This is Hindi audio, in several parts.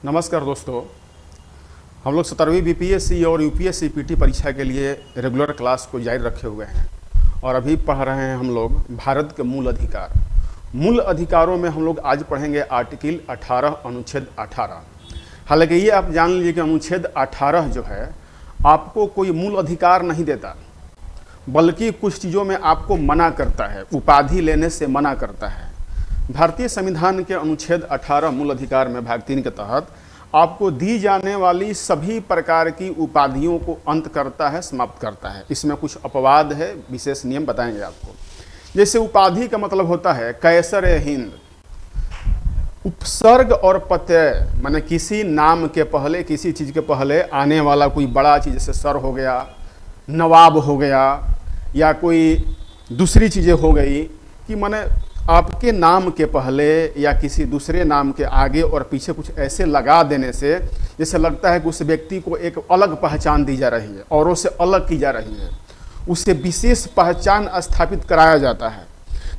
नमस्कार दोस्तों। हम लोग 17वीं बीपीएससी और यूपीएससी पीटी परीक्षा के लिए रेगुलर क्लास को जारी रखे हुए हैं और अभी पढ़ रहे हैं हम लोग भारत के मूल अधिकार। मूल अधिकारों में हम लोग आज पढ़ेंगे आर्टिकल 18 अनुच्छेद 18। हालांकि ये आप जान लीजिए कि अनुच्छेद 18 जो है आपको कोई मूल अधिकार नहीं देता, बल्कि कुछ चीज़ों में आपको मना करता है, उपाधि लेने से मना करता है। भारतीय संविधान के अनुच्छेद 18 मूल अधिकार में भाग 3 के तहत आपको दी जाने वाली सभी प्रकार की उपाधियों को अंत करता है, समाप्त करता है। इसमें कुछ अपवाद है, विशेष नियम बताएंगे आपको। जैसे उपाधि का मतलब होता है कैसर हिंद। उपसर्ग और प्रत्यय माने किसी नाम के पहले, किसी चीज़ के पहले आने वाला कोई बड़ा चीज़, जैसे सर हो गया, नवाब हो गया, या कोई दूसरी चीज़ें हो गई, कि माने आपके नाम के पहले या किसी दूसरे नाम के आगे और पीछे कुछ ऐसे लगा देने से जैसे लगता है कि उस व्यक्ति को एक अलग पहचान दी जा रही है, औरों से अलग की जा रही है, उससे विशेष पहचान स्थापित कराया जाता है।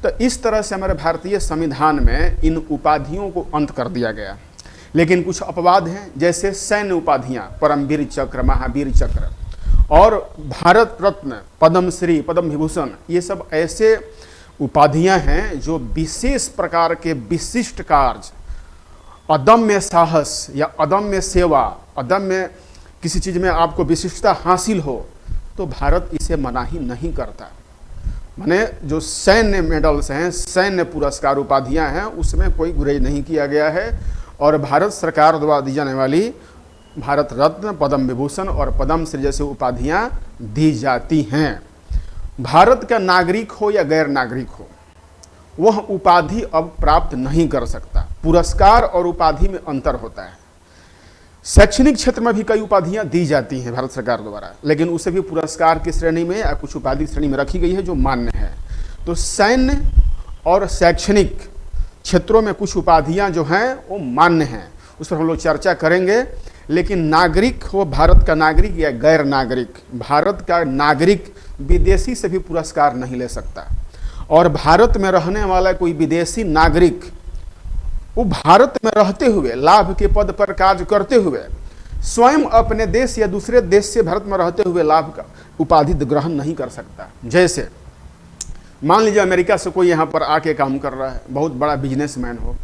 तो इस तरह से हमारे भारतीय संविधान में इन उपाधियों को अंत कर दिया गया। लेकिन कुछ अपवाद हैं, जैसे सैन्य उपाधियाँ, परमवीर चक्र, महावीर चक्र और भारत रत्न, पद्मश्री, पद्म विभूषण, ये सब ऐसे उपाधियां हैं जो विशेष प्रकार के विशिष्ट कार्य, अदम्य साहस या अदम्य सेवा, अदम्य किसी चीज़ में आपको विशिष्टता हासिल हो, तो भारत इसे मना ही नहीं करता। माने जो सैन्य मेडल्स हैं, सैन्य पुरस्कार, उपाधियां हैं, उसमें कोई गुरेज नहीं किया गया है। और भारत सरकार द्वारा दी जाने वाली भारत रत्न, पद्म विभूषण और पद्मश्री जैसी उपाधियां दी जाती हैं। भारत का नागरिक हो या गैर नागरिक हो, वह उपाधि अब प्राप्त नहीं कर सकता। पुरस्कार और उपाधि में अंतर होता है। शैक्षणिक क्षेत्र में भी कई उपाधियां दी जाती हैं भारत सरकार द्वारा, लेकिन उसे भी पुरस्कार की श्रेणी में या कुछ उपाधि श्रेणी में रखी गई है जो मान्य है। तो सैन्य और शैक्षणिक क्षेत्रों में कुछ उपाधियां जो हैं वो मान्य हैं, उस पर हम लोग चर्चा करेंगे। लेकिन नागरिक हो, भारत का नागरिक या गैर नागरिक, भारत का नागरिक विदेशी से भी पुरस्कार नहीं ले सकता। और भारत में रहने वाला कोई विदेशी नागरिक, वो भारत में रहते हुए, लाभ के पद पर कार्य करते हुए, स्वयं अपने देश या दूसरे देश से भारत में रहते हुए लाभ का उपाधि ग्रहण नहीं कर सकता। जैसे मान लीजिए अमेरिका से कोई यहाँ पर आके काम कर रहा है, बहुत बड़ा बिजनेसमैन हो,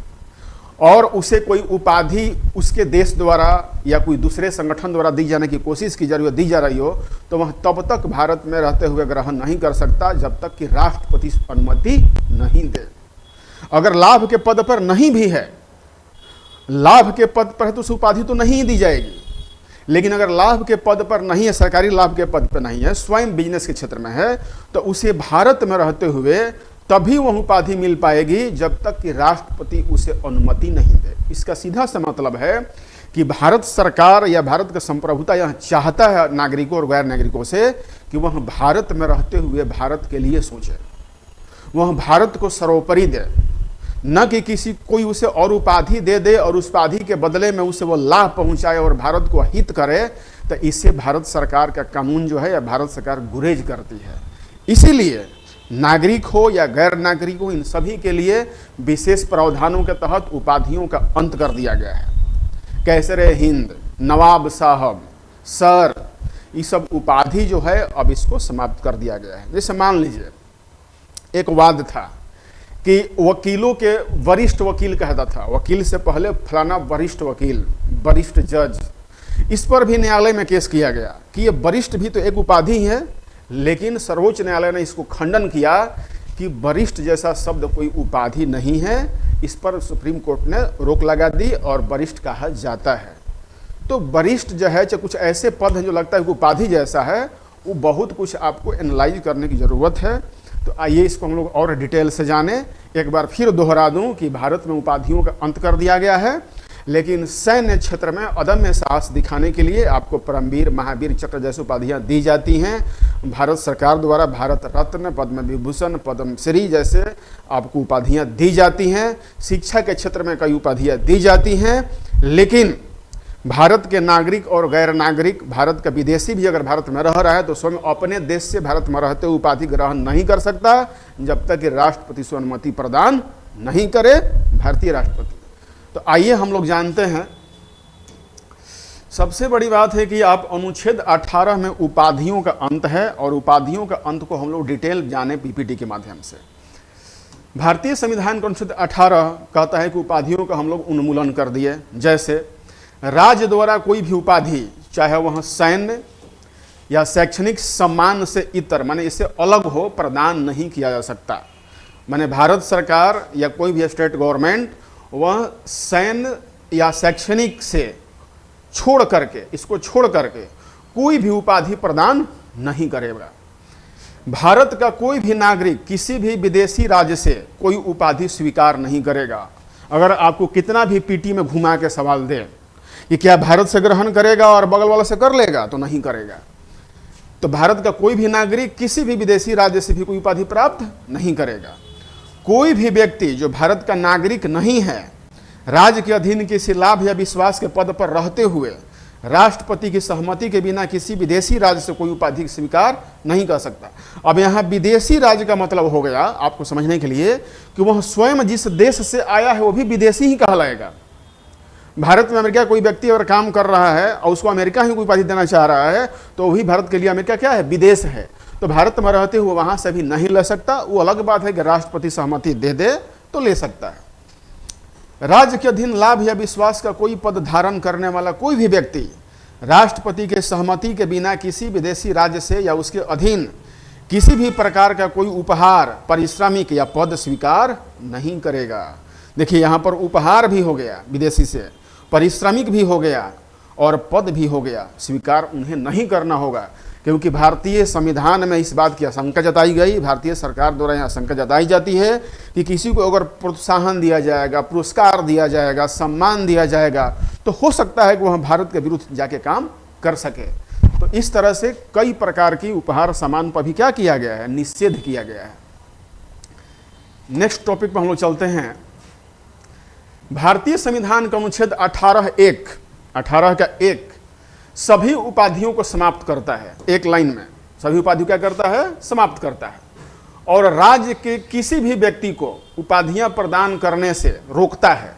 और उसे कोई उपाधि उसके देश द्वारा या कोई दूसरे संगठन द्वारा दी जाने की कोशिश की जा रही हो, दी जा रही हो, तो वह तब तक भारत में रहते हुए ग्रहण नहीं कर सकता जब तक कि राष्ट्रपति अनुमति नहीं दे। अगर लाभ के पद पर नहीं भी है, लाभ के पद पर है, तो उस उपाधि तो नहीं दी जाएगी। लेकिन अगर लाभ के पद पर नहीं है, सरकारी लाभ के पद पर नहीं है, स्वयं बिजनेस के क्षेत्र में है, तो उसे भारत में रहते हुए तभी वह उपाधि मिल पाएगी जब तक कि राष्ट्रपति उसे अनुमति नहीं दे। इसका सीधा सा मतलब है कि भारत सरकार या भारत का संप्रभुता यह चाहता है नागरिकों और गैर नागरिकों से कि वह भारत में रहते हुए भारत के लिए सोचे, वह भारत को सर्वोपरि दे, न कि किसी कोई उसे और उपाधि दे दे और उस उपाधि के बदले में उसे वो लाभ पहुंचाए और भारत को हित करे। तो इससे भारत सरकार का कानून जो है या भारत सरकार गुरेज करती है। इसीलिए नागरिक हो या गैर नागरिक हो, इन सभी के लिए विशेष प्रावधानों के तहत उपाधियों का अंत कर दिया गया है। कैसरे हिंद, नवाब साहब, सर, ये सब उपाधि जो है अब इसको समाप्त कर दिया गया है। जैसे मान लीजिए एक वाद था कि वकीलों के वरिष्ठ वकील कहता था, वकील से पहले फलाना वरिष्ठ वकील, वरिष्ठ जज। इस पर भी न्यायालय में केस किया गया कि ये वरिष्ठ भी तो एक उपाधि है, लेकिन सर्वोच्च न्यायालय ने इसको खंडन किया कि वरिष्ठ जैसा शब्द कोई उपाधि नहीं है। इस पर सुप्रीम कोर्ट ने रोक लगा दी और वरिष्ठ कहा जाता है। तो वरिष्ठ जो है, चाहे कुछ ऐसे पद हैं जो लगता है कि उपाधि जैसा है, वो बहुत कुछ आपको एनालाइज करने की ज़रूरत है। तो आइए इसको हम लोग और डिटेल से जाने। एक बार फिर दोहरा दूं कि भारत में उपाधियों का अंत कर दिया गया है, लेकिन सैन्य क्षेत्र में अदम्य साहस दिखाने के लिए आपको परमवीर, महावीर चक्र जैसी उपाधियां दी जाती हैं। भारत सरकार द्वारा भारत रत्न, पद्म विभूषण, पद्मश्री जैसे आपको उपाधियां दी जाती हैं। शिक्षा के क्षेत्र में कई उपाधियां दी जाती हैं। लेकिन भारत के नागरिक और गैर नागरिक, भारत का विदेशी भी अगर भारत में रह रहा है तो स्वयं अपने देश से भारत में रहते हुए उपाधि ग्रहण नहीं कर सकता जब तक कि राष्ट्रपति से अनुमति प्रदान नहीं करे, भारतीय राष्ट्रपति। तो आइए हम लोग जानते हैं सबसे बड़ी बात है कि आप अनुच्छेद 18 में उपाधियों का अंत है, और उपाधियों का अंत को हम लोग डिटेल जाने पीपीटी के माध्यम से। भारतीय संविधान का अनुच्छेद 18 कहता है कि उपाधियों का हम लोग उन्मूलन कर दिए। जैसे राज्य द्वारा कोई भी उपाधि, चाहे वह सैन्य या शैक्षणिक सम्मान से इतर, माने इससे अलग हो, प्रदान नहीं किया जा सकता। माने भारत सरकार या कोई भी स्टेट गवर्नमेंट वह सैन्य या शैक्षणिक से छोड़ करके, इसको छोड़ करके कोई भी उपाधि प्रदान नहीं करेगा। भारत का कोई भी नागरिक किसी भी विदेशी राज्य से कोई उपाधि स्वीकार नहीं करेगा। अगर आपको कितना भी पीटी में घुमा के सवाल दे कि क्या भारत से ग्रहण करेगा और बगल वाला से कर लेगा, तो नहीं करेगा। तो भारत का कोई भी नागरिक किसी भी विदेशी राज्य से भी कोई उपाधि प्राप्त नहीं करेगा। कोई भी व्यक्ति जो भारत का नागरिक नहीं है, राज्य के अधीन किसी लाभ या विश्वास के पद पर रहते हुए राष्ट्रपति की सहमति के बिना किसी विदेशी राज्य से कोई उपाधि स्वीकार नहीं कर सकता। अब यहाँ विदेशी राज्य का मतलब हो गया आपको समझने के लिए कि वह स्वयं जिस देश से आया है वो भी विदेशी ही कहलाएगा। भारत में अमेरिका कोई व्यक्ति अगर काम कर रहा है और उसको अमेरिका ही कोई उपाधि देना चाह रहा है, तो वही भारत के लिए अमेरिका क्या है, विदेश है। तो भारत में रहते हुए वहाँ से भी नहीं ले सकता। वो अलग बात है कि राष्ट्रपति सहमति दे दे तो ले सकता है। राज्य के अधीन लाभ या विश्वास का कोई पद धारण करने वाला कोई भी व्यक्ति राष्ट्रपति के सहमति के बिना किसी विदेशी राज्य से या उसके अधीन किसी भी प्रकार का कोई उपहार, पारिश्रमिक या पद स्वीकार नहीं करेगा। देखिए यहाँ पर उपहार भी हो गया विदेशी से, पारिश्रमिक भी हो गया और पद भी हो गया, स्वीकार उन्हें नहीं करना होगा। क्योंकि भारतीय संविधान में इस बात की आशंका जताई गई, भारतीय सरकार द्वारा यह आशंका जताई जाती है कि किसी को अगर प्रोत्साहन दिया जाएगा, पुरस्कार दिया जाएगा, सम्मान दिया जाएगा, तो हो सकता है कि वह भारत के विरुद्ध जाके काम कर सके। तो इस तरह से कई प्रकार की उपहार सम्मान पर भी क्या किया गया है, निषेध किया गया है। नेक्स्ट टॉपिक पर हम लोग चलते हैं। भारतीय संविधान का अनुच्छेद 18 का 1 सभी उपाधियों को समाप्त करता है। एक लाइन में सभी उपाधियों क्या करता है, समाप्त करता है। और राज्य के किसी भी व्यक्ति को उपाधियां प्रदान करने से रोकता है,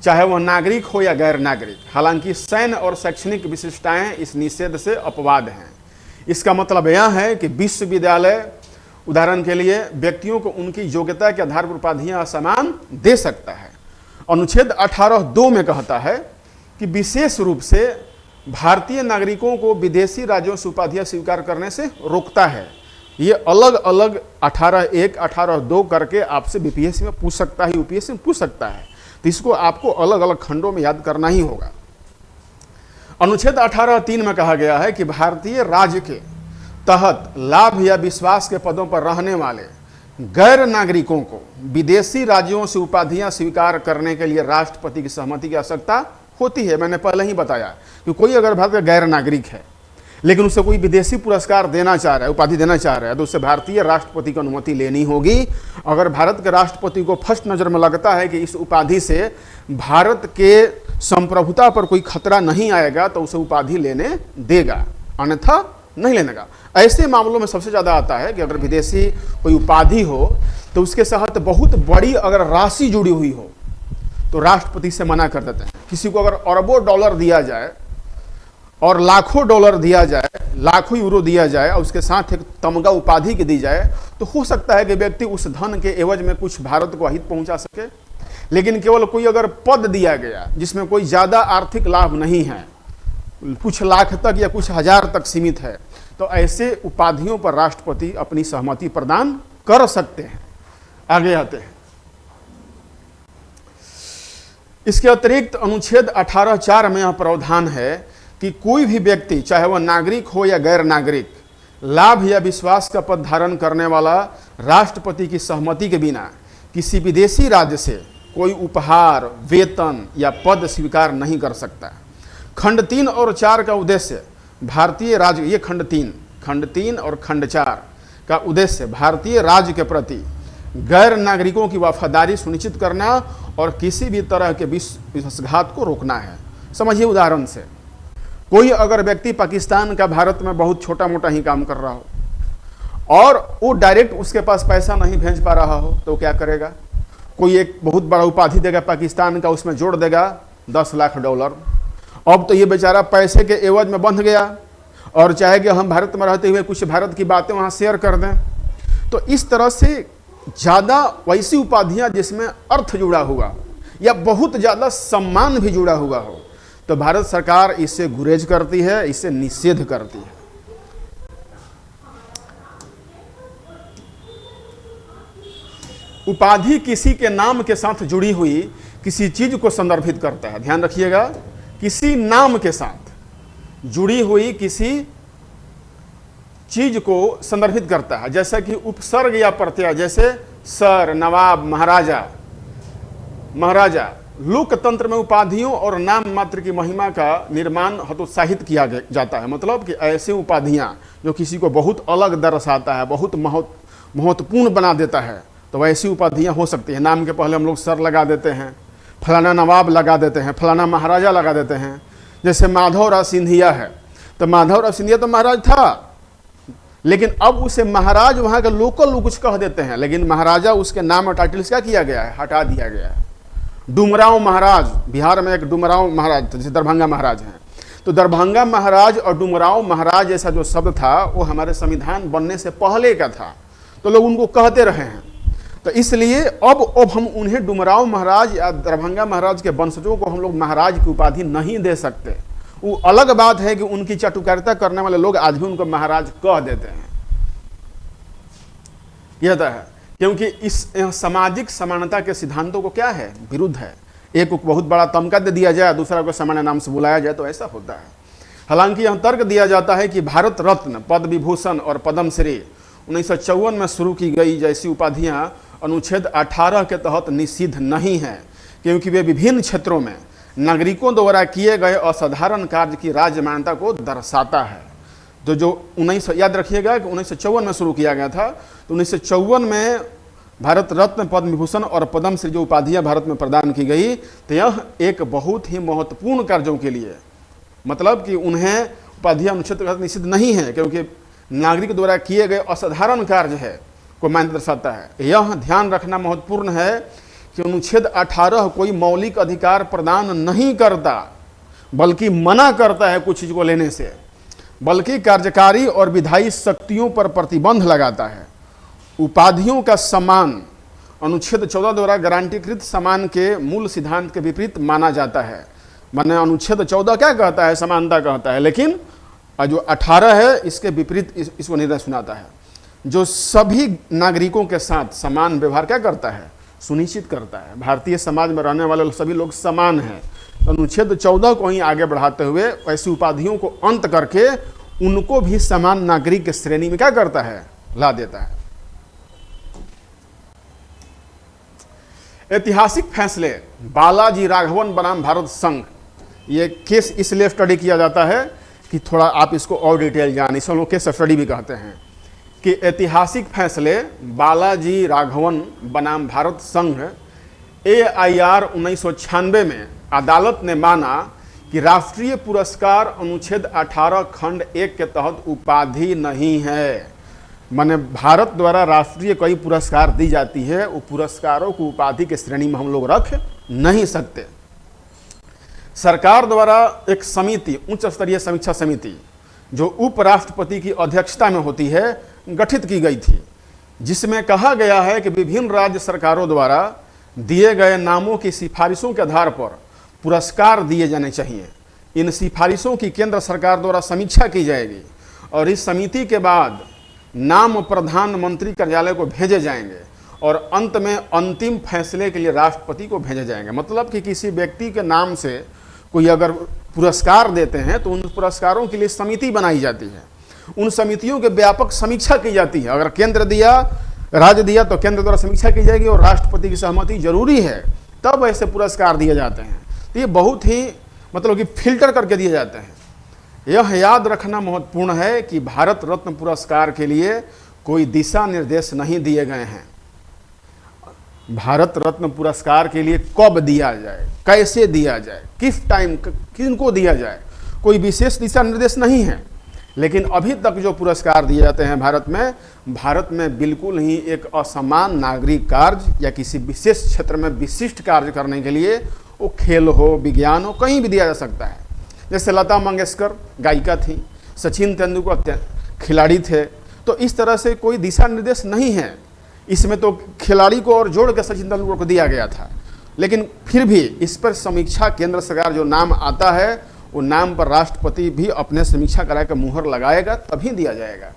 चाहे वह नागरिक हो या गैर नागरिक। हालांकि सैन्य और शैक्षणिक विशिष्टताएं इस निषेध से अपवाद हैं। इसका मतलब यह है कि विश्वविद्यालय उदाहरण के लिए व्यक्तियों को उनकी योग्यता के आधार पर उपाधियां असमान दे सकता है। अनुच्छेद 18(2) में कहता है कि विशेष रूप से भारतीय नागरिकों को विदेशी राज्यों से उपाधियां स्वीकार करने से रोकता है। ये अलग अलग 18(1), 18(2) करके आपसे बीपीएससी में पूछ सकता है, यूपीएससी में पूछ सकता है। तो इसको आपको अलग अलग खंडों में याद करना ही होगा। अनुच्छेद 18(3) में कहा गया है कि भारतीय राज्य के तहत लाभ या विश्वास के पदों पर रहने वाले गैर नागरिकों को विदेशी राज्यों से उपाधियां स्वीकार करने के लिए राष्ट्रपति की सहमति की आवश्यकता होती है। मैंने पहले ही बताया कि कोई अगर भारत का गैर नागरिक है लेकिन उसे कोई विदेशी पुरस्कार देना चाह रहा है, उपाधि देना चाह रहा है, तो उसे भारतीय राष्ट्रपति की अनुमति लेनी होगी। अगर भारत के राष्ट्रपति को फर्स्ट नज़र में लगता है कि इस उपाधि से भारत के संप्रभुता पर कोई खतरा नहीं आएगा तो उसे उपाधि लेने देगा, अन्यथा नहीं लेने का। ऐसे मामलों में सबसे ज़्यादा आता है कि अगर विदेशी कोई उपाधि हो तो उसके साथ बहुत बड़ी अगर राशि जुड़ी हुई हो तो राष्ट्रपति से मना कर देते हैं। किसी को अगर अरबों डॉलर दिया जाए और लाखों डॉलर दिया जाए, लाखों यूरो दिया जाए और उसके साथ एक तमगा उपाधि की दी जाए, तो हो सकता है कि व्यक्ति उस धन के एवज में कुछ भारत को अहित पहुंचा सके। लेकिन केवल कोई अगर पद दिया गया जिसमें कोई ज़्यादा आर्थिक लाभ नहीं है, कुछ लाख तक या कुछ हजार तक सीमित है, तो ऐसे उपाधियों पर राष्ट्रपति अपनी सहमति प्रदान कर सकते हैं। आगे आते हैं। इसके अतिरिक्त अनुच्छेद 18(4) में यह प्रावधान है कि कोई भी व्यक्ति, चाहे वह नागरिक हो या गैर नागरिक, लाभ या विश्वास का पद धारण करने वाला राष्ट्रपति की सहमति के बिना किसी विदेशी राज्य से कोई उपहार, वेतन या पद स्वीकार नहीं कर सकता। खंड 3 और 4 का उद्देश्य भारतीय राज्य, ये खंड 3 और खंड 4 का उद्देश्य भारतीय राज्य के प्रति गैर नागरिकों की वफादारी सुनिश्चित करना और किसी भी तरह के विश्वासघात को रोकना है। समझिए उदाहरण से, कोई अगर व्यक्ति पाकिस्तान का भारत में बहुत छोटा मोटा ही काम कर रहा हो और वो डायरेक्ट उसके पास पैसा नहीं भेज पा रहा हो, तो क्या करेगा? कोई एक बहुत बड़ा उपाधि देगा पाकिस्तान का, उसमें जोड़ देगा $10 लाख अब तो ये बेचारा पैसे के एवज में बंध गया और चाहे कि हम भारत में रहते हुए कुछ भारत की बातें वहाँ शेयर कर दें। तो इस तरह से ज़्यादा वैसी उपाधियाँ जिसमें अर्थ जुड़ा हुआ या बहुत ज़्यादा सम्मान भी जुड़ा हुआ हो, तो भारत सरकार इससे गुरेज करती है, इससे निषेध करती है। उपाधि किसी के नाम के साथ जुड़ी हुई किसी चीज को संदर्भित करता है। ध्यान रखिएगा, किसी नाम के साथ जुड़ी हुई किसी चीज को संदर्भित करता है, जैसा कि उपसर्ग या प्रत्यय, जैसे सर, नवाब, महाराजा। महाराजा लोकतंत्र में उपाधियों और नाम मात्र की महिमा का निर्माण हतोत्साहित किया जाता है। मतलब कि ऐसे उपाधियां जो किसी को बहुत अलग दर्शाता है, बहुत महत्वपूर्ण बना देता है, तो वैसी उपाधियां हो सकती हैं। नाम के पहले हम लोग सर लगा देते हैं, फलाना नवाब लगा देते हैं, फलाना महाराजा लगा देते हैं। जैसे माधवराव सिंधिया है, तो माधवराव सिंधिया तो महाराज था, लेकिन अब उसे महाराज वहाँ के लोकल लोग कुछ कह देते हैं, लेकिन महाराजा उसके नाम और टाइटल से क्या किया गया है, हटा दिया गया है। डुमराव महाराज, बिहार में एक डुमराव महाराज थे, जैसे दरभंगा महाराज हैं, तो दरभंगा महाराज और डुमराव महाराज जैसा जो शब्द था वो हमारे संविधान बनने से पहले का था, तो लोग उनको कहते रहे हैं। तो इसलिए अब हम उन्हें डुमराव महाराज या दरभंगा महाराज के वंशजों को हम लोग महाराज की उपाधि नहीं दे सकते। वो अलग बात है कि उनकी चाटुकारिता करने वाले लोग आज भी उनको महाराज कह देते हैं। यह तो है, क्योंकि इस सामाजिक समानता के सिद्धांतों को क्या है, विरुद्ध है। एक को बहुत बड़ा तमका दे दिया जाए, दूसरा को सामान्य नाम से बुलाया जाए, तो ऐसा होता है। हालांकि यह तर्क दिया जाता है कि भारत रत्न, पद्म विभूषण और पद्मश्री 1954 में शुरू की गई जैसी उपाधियां अनुच्छेद 18 के तहत निषिद्ध नहीं है, क्योंकि वे विभिन्न क्षेत्रों में नागरिकों द्वारा किए गए असाधारण कार्य की राज्य मान्यता को दर्शाता है। तो जो 19 याद रखिएगा कि 1954 में शुरू किया गया था, तो 1954 में भारत रत्न, पद्म विभूषण और पद्मश्री जो उपाधियां भारत में प्रदान की गई, तो यह एक बहुत ही महत्वपूर्ण कार्यों के लिए, मतलब कि उन्हें उपाधियां अनुच्छेद के तहत निषिद्ध नहीं है, क्योंकि नागरिक द्वारा किए गए असाधारण कार्य है को मान्यता दर्शाता है। यह ध्यान रखना महत्वपूर्ण है कि अनुच्छेद 18 कोई मौलिक अधिकार प्रदान नहीं करता, बल्कि मना करता है कुछ चीज को लेने से, बल्कि कार्यकारी और विधायी शक्तियों पर प्रतिबंध लगाता है। उपाधियों का सम्मान अनुच्छेद 14 द्वारा गारंटीकृत सम्मान के मूल सिद्धांत के विपरीत माना जाता है। माने अनुच्छेद 14 क्या कहता है, समानता कहता है, लेकिन जो 18 है इसके विपरीत इसको निर्णय सुनाता है, जो सभी नागरिकों के साथ समान व्यवहार क्या करता है, सुनिश्चित करता है। भारतीय समाज में रहने वाले सभी लोग समान हैं। तो अनुच्छेद 14 को ही आगे बढ़ाते हुए ऐसी उपाधियों को अंत करके उनको भी समान नागरिक की श्रेणी में क्या करता है, ला देता है। ऐतिहासिक फैसले, बालाजी राघवन बनाम भारत संघ, ये केस इसलिए स्टडी किया जाता है कि थोड़ा आप इसको और डिटेल जान, इसे लोग केस स्टडी भी कहते हैं, कि ऐतिहासिक फैसले बालाजी राघवन बनाम भारत संघ AIR 1996 में अदालत ने माना कि राष्ट्रीय पुरस्कार अनुच्छेद 18 खंड 1 के तहत उपाधि नहीं है। माने भारत द्वारा राष्ट्रीय कई पुरस्कार दी जाती है, वो पुरस्कारों को उपाधि के श्रेणी में हम लोग रख नहीं सकते। सरकार द्वारा एक समिति, उच्च स्तरीय समीक्षा समिति, जो उपराष्ट्रपति की अध्यक्षता में होती है, गठित की गई थी, जिसमें कहा गया है कि विभिन्न राज्य सरकारों द्वारा दिए गए नामों की सिफारिशों के आधार पर पुरस्कार दिए जाने चाहिए। इन सिफारिशों की केंद्र सरकार द्वारा समीक्षा की जाएगी और इस समिति के बाद नाम प्रधानमंत्री कार्यालय को भेजे जाएंगे और अंत में अंतिम फैसले के लिए राष्ट्रपति को भेजे जाएंगे। मतलब कि किसी व्यक्ति के नाम से कोई अगर पुरस्कार देते हैं तो उन पुरस्कारों के लिए समिति बनाई जाती है, उन समितियों के व्यापक समीक्षा की जाती है। अगर केंद्र दिया, राज्य दिया, तो केंद्र द्वारा समीक्षा की जाएगी और राष्ट्रपति की सहमति जरूरी है, तब ऐसे पुरस्कार दिए जाते हैं। तो ये बहुत ही मतलब कि फिल्टर करके दिए जाते हैं। यह याद रखना महत्वपूर्ण है कि भारत रत्न पुरस्कार के लिए कोई दिशा निर्देश नहीं दिए गए हैं। भारत रत्न पुरस्कार के लिए कब दिया जाए, कैसे दिया जाए, किस टाइम किनको दिया जाए, कोई विशेष दिशा निर्देश नहीं है। लेकिन अभी तक जो पुरस्कार दिए जाते हैं भारत में बिल्कुल ही एक असमान नागरिक कार्य या किसी विशेष क्षेत्र में विशिष्ट कार्य करने के लिए, वो खेल हो, विज्ञान हो, कहीं भी दिया जा सकता है। जैसे लता मंगेशकर गायिका थी, सचिन तेंदुलकर खिलाड़ी थे। तो इस तरह से कोई दिशा निर्देश नहीं है इसमें, तो खिलाड़ी को और जोड़ के सचिन तेंदुलकर को दिया गया था। लेकिन फिर भी इस पर समीक्षा केंद्र सरकार जो नाम आता है वो नाम पर राष्ट्रपति भी अपने समीक्षा करा के मुहर लगाएगा, तभी दिया जाएगा।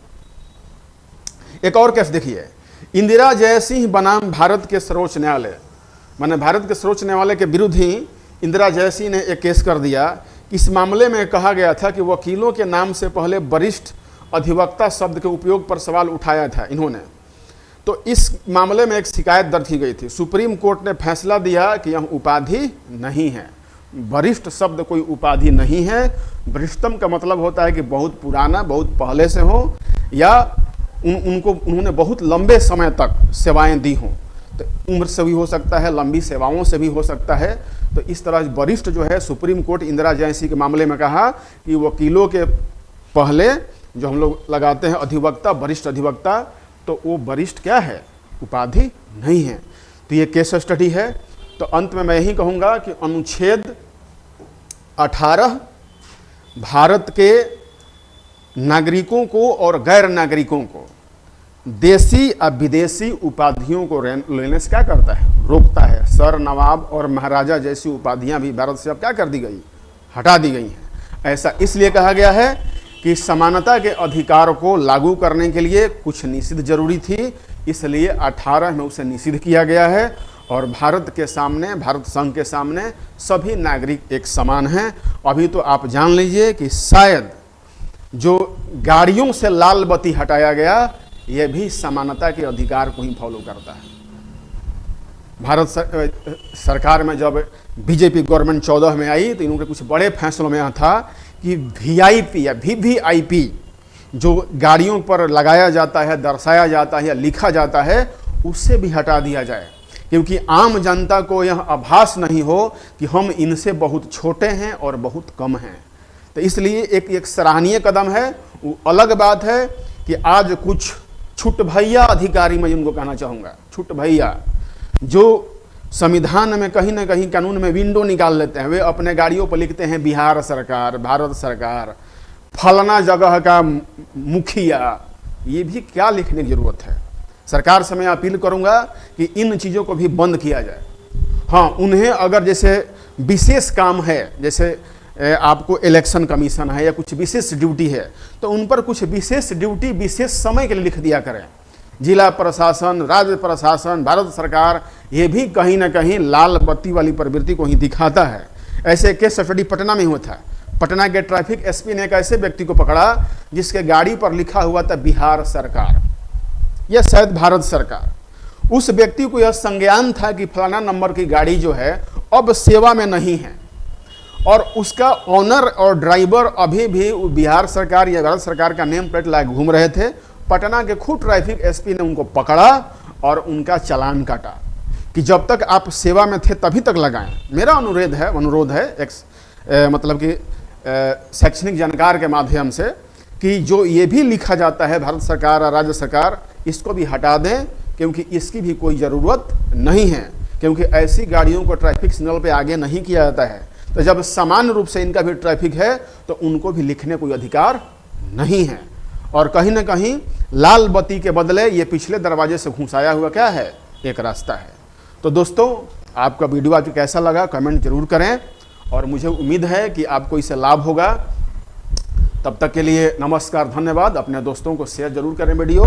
एक और केस देखिए, इंदिरा जयसिंह बनाम भारत के सर्वोच्च न्यायालय, माने भारत के सर्वोच्च न्यायालय के विरुद्ध ही इंदिरा जयसिंह ने एक केस कर दिया। इस मामले में कहा गया था कि वकीलों के नाम से पहले वरिष्ठ अधिवक्ता शब्द के उपयोग पर सवाल उठाया था इन्होंने। तो इस मामले में एक शिकायत दर्ज की गई थी। सुप्रीम कोर्ट ने फैसला दिया कि यह उपाधि नहीं है, वरिष्ठ शब्द कोई उपाधि नहीं है। वरिष्ठतम का मतलब होता है कि बहुत पुराना, बहुत पहले से हो, या उन्होंने बहुत लंबे समय तक सेवाएं दी हों। तो उम्र से भी हो सकता है, लंबी सेवाओं से भी हो सकता है। तो इस तरह वरिष्ठ जो है, सुप्रीम कोर्ट इंदिरा जयसिंह के मामले में कहा कि वकीलों के पहले जो हम लोग लगाते हैं अधिवक्ता, वरिष्ठ अधिवक्ता, तो वो वरिष्ठ क्या है, उपाधि नहीं है। तो ये केस स्टडी है। तो अंत में मैं यही कहूँगा कि अनुच्छेद 18 भारत के नागरिकों को और गैर नागरिकों को देसी और विदेशी उपाधियों को लेने से क्या करता है, रोकता है। सर, नवाब और महाराजा जैसी उपाधियां भी भारत से अब क्या कर दी गई, हटा दी गई हैं। ऐसा इसलिए कहा गया है कि समानता के अधिकार को लागू करने के लिए कुछ निषिद्ध जरूरी थी, इसलिए 18 में उसे निषिद्ध किया गया है। और भारत के सामने, भारत संघ के सामने सभी नागरिक एक समान हैं। अभी तो आप जान लीजिए कि शायद जो गाड़ियों से लाल बत्ती हटाया गया, यह भी समानता के अधिकार को ही फॉलो करता है। भारत सरकार में जब बीजेपी गवर्नमेंट 14 में आई तो इन्होंने कुछ बड़े फैसलों में यहाँ था कि वीआईपी या वीवीआईपी जो गाड़ियों पर लगाया जाता है, दर्शाया जाता है या लिखा जाता है, उससे भी हटा दिया जाए, क्योंकि आम जनता को यह आभास नहीं हो कि हम इनसे बहुत छोटे हैं और बहुत कम हैं। तो इसलिए एक सराहनीय कदम है। वो अलग बात है कि आज कुछ छुट भैया अधिकारी, मैं जिनको कहना चाहूँगा छुट भैया, जो संविधान में कहीं ना कहीं कानून में विंडो निकाल लेते हैं। वे अपने गाड़ियों पर लिखते हैं बिहार सरकार, भारत सरकार, फलाना जगह का मुखिया। ये भी क्या लिखने की जरूरत है। सरकार से मैं अपील करूंगा कि इन चीज़ों को भी बंद किया जाए। हाँ, उन्हें अगर जैसे विशेष काम है, जैसे आपको इलेक्शन कमीशन है या कुछ विशेष ड्यूटी है, तो उन पर कुछ विशेष ड्यूटी विशेष समय के लिए लिख दिया करें। जिला प्रशासन, राज्य प्रशासन, भारत सरकार, ये भी कहीं ना कहीं लाल बत्ती वाली प्रवृत्ति को ही दिखाता है। ऐसे केस स्टडी पटना में हुआ था। पटना के ट्रैफिक एसपी ने एक ऐसे व्यक्ति को पकड़ा जिसके गाड़ी पर लिखा हुआ था बिहार सरकार या शायद भारत सरकार। उस व्यक्ति को यह संज्ञान था कि फलाना नंबर की गाड़ी जो है अब सेवा में नहीं है, और उसका ऑनर और ड्राइवर अभी भी बिहार सरकार या भारत सरकार का नेम प्लेट लाए घूम रहे थे। पटना के खुद ट्रैफिक एसपी ने उनको पकड़ा और उनका चालान काटा कि जब तक आप सेवा में थे तभी तक लगाएं। मेरा अनुरोध है मतलब कि शैक्षणिक जानकार के माध्यम से कि जो ये भी लिखा जाता है भारत सरकार और राज्य सरकार, इसको भी हटा दें, क्योंकि इसकी भी कोई ज़रूरत नहीं है। क्योंकि ऐसी गाड़ियों को ट्रैफिक सिग्नल पे आगे नहीं किया जाता है। तो जब समान रूप से इनका भी ट्रैफिक है तो उनको भी लिखने कोई अधिकार नहीं है। और कहीं ना कहीं लाल बत्ती के बदले ये पिछले दरवाजे से घुसाया हुआ क्या है, एक रास्ता है। तो दोस्तों, आपका वीडियो आज कैसा लगा कमेंट जरूर करें, और मुझे उम्मीद है कि आपको इससे लाभ होगा। तब तक के लिए नमस्कार, धन्यवाद। अपने दोस्तों को शेयर जरूर करें वीडियो,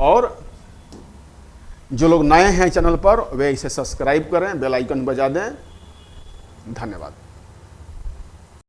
और जो लोग नए हैं चैनल पर वे इसे सब्सक्राइब करें, बेल आइकन बजा दें। धन्यवाद।